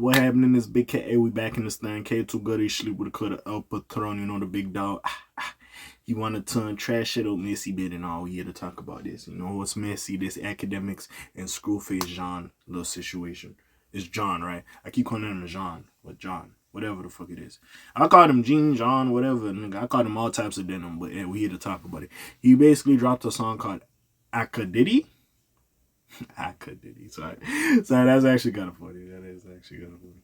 up? What happened in this big cat? Hey, we back in this thing. K2 Gutty sleep with a cut of El Patron, you know, the big dog. He want to turn trash shit up messy bit and all. We here to talk about this. You know what's messy? This Akademiks and Screwface John little situation. It's John, right? I keep calling him John, but John, whatever the fuck it is. I called him Jean, John, whatever. Nigga, I called him all types of denim, but yeah, we here to talk about it. He basically dropped a song called AkaDiddy. AkaDiddy, sorry, that's actually kind of funny. That is actually kind of funny.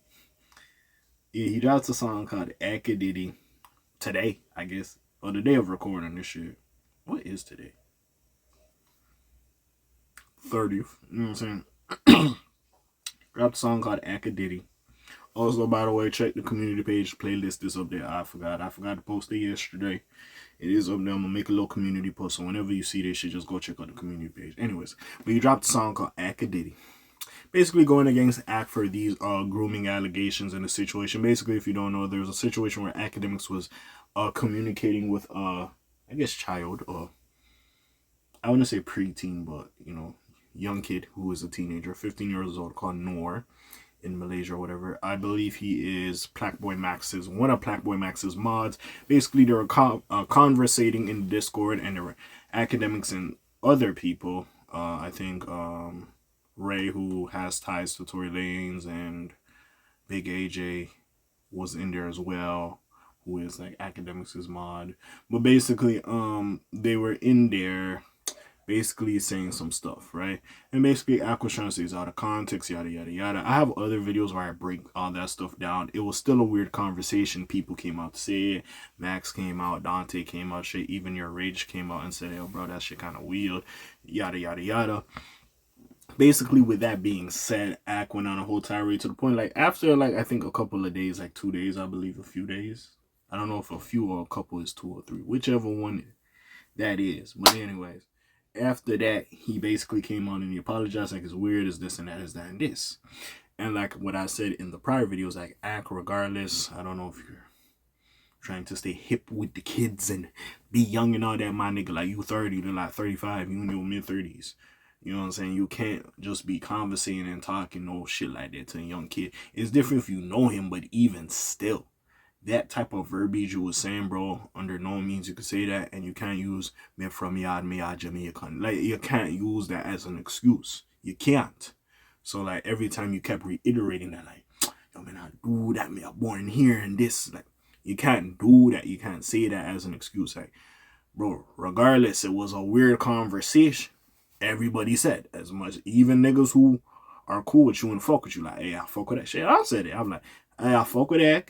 Yeah, he dropped a song called AkaDiddy today, I guess, or the day of recording this shit. What is today? 30th. You know what I'm saying? Dropped a song called AkaDiddy. Also, by the way, check the community page playlist is up there. I forgot to post it yesterday. It is up there. I'm gonna make a little community post, so whenever you see this shit, just go check out the community page. Anyways, but he dropped a song called AkaDiddy, basically going against Ak for these grooming allegations in the situation. Basically, if you don't know, there was a situation where Akademiks was communicating with I guess child, or I wouldn't say preteen, but you know, young kid who is a teenager, 15 years old, called Noor, in Malaysia or whatever. I believe he is Plackboy Max's, one of Plackboy Max's mods. Basically, they were conversating in Discord, and there were Akademiks and other people. I think Ray, who has ties to Tory Lanez, and Big AJ was in there as well, who is like Akademiks' mod. But basically, they were in there basically saying some stuff, right? And basically, Ak was trying to say it's out of context, yada, yada, yada. I have other videos where I break all that stuff down. It was still a weird conversation. People came out to say it. Max came out. Dante came out. Shit, even your Rage came out and said, yo, bro, that shit kind of weird. Yada, yada, yada. Basically, with that being said, Ak went on a whole tirade to the point, like, after, like, I think a couple of days, like 2 days, I believe, a few days. I don't know if a few or a couple is 2 or 3, whichever one that is. But anyways, after that, he basically came on and he apologized, like, it's weird, it's this and that, it's that and this. And like what I said in the prior videos, like, Ak, regardless, I don't know if you're trying to stay hip with the kids and be young and all that, my nigga, like, you 30, they're like 35, you in your mid-30s. You know what I'm saying? You can't just be conversating and talking no shit like that to a young kid. It's different if you know him, but even still, that type of verbiage you was saying, bro, under no means you could say that, and you can't use me from yard, me Jamaican. Like, you can't use that as an excuse. You can't. So, like, every time you kept reiterating that, like, yo, man, I do that, me, I'm born here and this, like, you can't do that. You can't say that as an excuse. Like, bro, regardless, it was a weird conversation. Everybody said as much, even niggas who are cool with you and fuck with you, like, hey, I fuck with that shit. I said it. I'm like, hey, I fuck with that.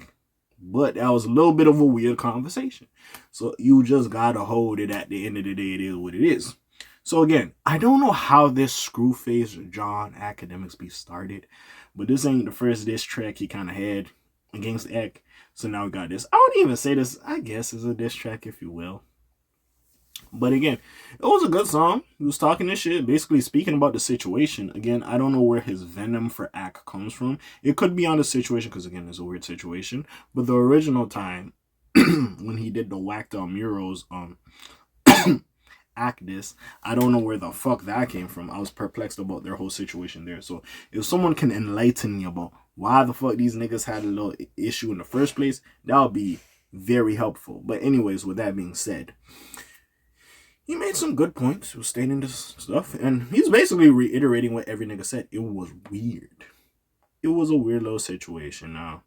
But that was a little bit of a weird conversation. So you just gotta hold it. At the end of the day, it is what it is. So again, I don't know how this Screwface John Akademiks be started, but this ain't the first diss track he kind of had against Ak. So now we got this. I wouldn't even say this, I guess, is a diss track, if you will. But again, it was a good song. He was talking this shit, basically speaking about the situation. Again, I don't know where his venom for Ak comes from. It could be on the situation, because again, it's a weird situation. But the original time, when he did the whacked out murals, Ak this, I don't know where the fuck that came from. I was perplexed about their whole situation there. So if someone can enlighten me about why the fuck these niggas had a little issue in the first place, that would be very helpful. But anyways, with that being said, he made some good points. He was stating this stuff. And he's basically reiterating what every nigga said. It was weird. It was a weird little situation. Now,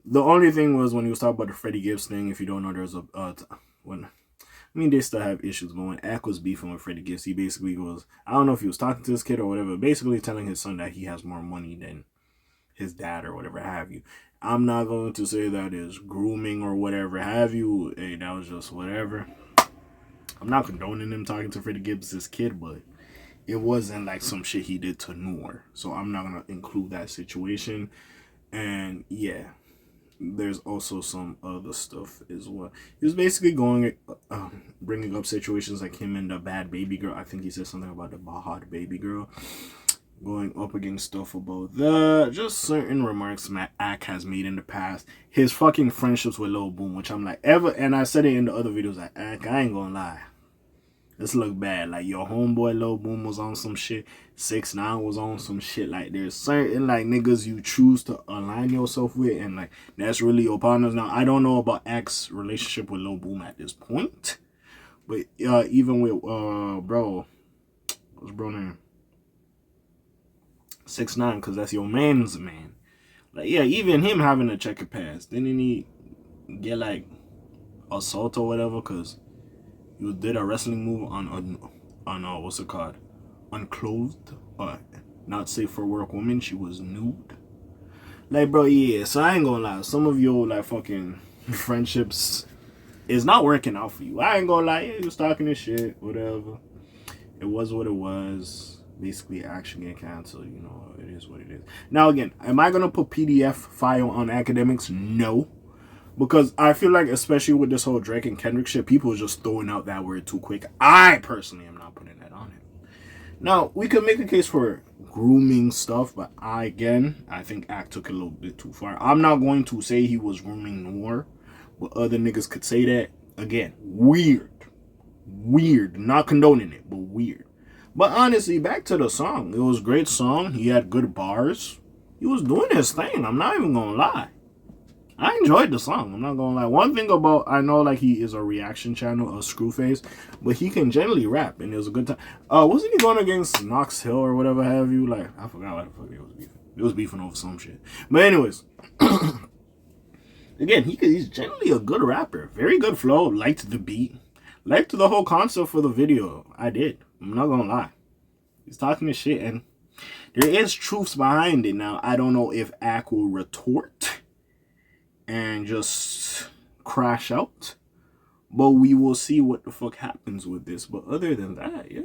the only thing was when he was talking about the Freddie Gibbs thing. If you don't know, there's a... they still have issues. But when Ak was beefing with Freddie Gibbs, he basically was... I don't know if he was talking to this kid or whatever. Basically telling his son that he has more money than his dad or whatever have you. I'm not going to say that is grooming or whatever have you. Hey, that was just whatever. I'm not condoning him talking to Freddie Gibbs' kid, but it wasn't like some shit he did to Noor. So I'm not going to include that situation. And yeah, there's also some other stuff as well. He was basically going, bringing up situations like him and the bad baby girl. I think he said something about the Bahad baby girl. Going up against stuff about that. Just certain remarks Ak has made in the past. His fucking friendships with Lil Boom, which I'm like, and I said it in the other videos, like, Ak, I ain't gonna lie. Let's look bad. Like your homeboy Lil Boom was on some shit. 6ix9ine was on some shit. Like there's certain like niggas you choose to align yourself with, and like that's really your partners. Now I don't know about Ak's relationship with Lil Boom at this point, but even with bro, what's bro name? 6ix9ine, because that's your man's man. Like yeah, even him having to check it past. Didn't he get like assault or whatever? Because you did a wrestling move on what's it called? Unclothed, not safe for work woman. She was nude. Like, bro, yeah. So I ain't gonna lie. Some of your like fucking friendships is not working out for you. I ain't gonna lie. Yeah, you was talking this shit, whatever. It was what it was. Basically, action get canceled. You know, it is what it is. Now again, am I gonna put PDF file on Akademiks? No. Because I feel like, especially with this whole Drake and Kendrick shit, people are just throwing out that word too quick. I personally am not putting that on it. Now, we could make a case for grooming stuff, but I think Ak took it a little bit too far. I'm not going to say he was grooming more, but other niggas could say that. Again, weird. Weird. Not condoning it, but weird. But honestly, back to the song. It was a great song. He had good bars. He was doing his thing. I'm not even going to lie. I enjoyed the song. I'm not gonna lie. One thing about, I know like he is a reaction channel, a screw face, but he can generally rap, and it was a good time. Wasn't he going against Knox Hill or whatever have you? Like I forgot what the fuck it was beefing. It was beefing over some shit. But anyways, again, he's generally a good rapper. Very good flow. Liked the beat. Liked the whole concept for the video. I did. I'm not gonna lie. He's talking this shit, and there is truths behind it. Now I don't know if Ak will retort and just crash out, but we will see what the fuck happens with this. But other than that, yeah,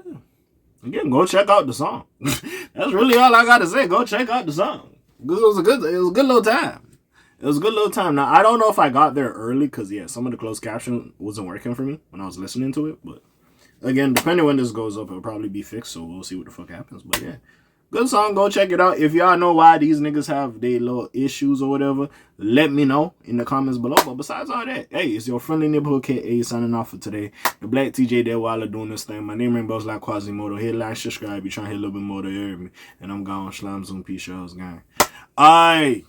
again, go check out the song. That's really all I gotta say. Go check out the song. It was a good little time. It was a good little time. Now I don't know if I got there early, because yeah, some of the closed caption wasn't working for me when I was listening to it. But again, depending when this goes up, it'll probably be fixed, so we'll see what the fuck happens. But yeah, good song. Go check it out. If y'all know why these niggas have their little issues or whatever, let me know in the comments below. But besides all that, hey, it's your friendly neighborhood K.A. signing off for today. The Black TJ there while doing this thing. My name rings bells like Quasimodo. Hit like, subscribe. You trying to hit a little bit more to hear me. And I'm gone. Slam Zoom. Peace, y'all. Gang. Alright.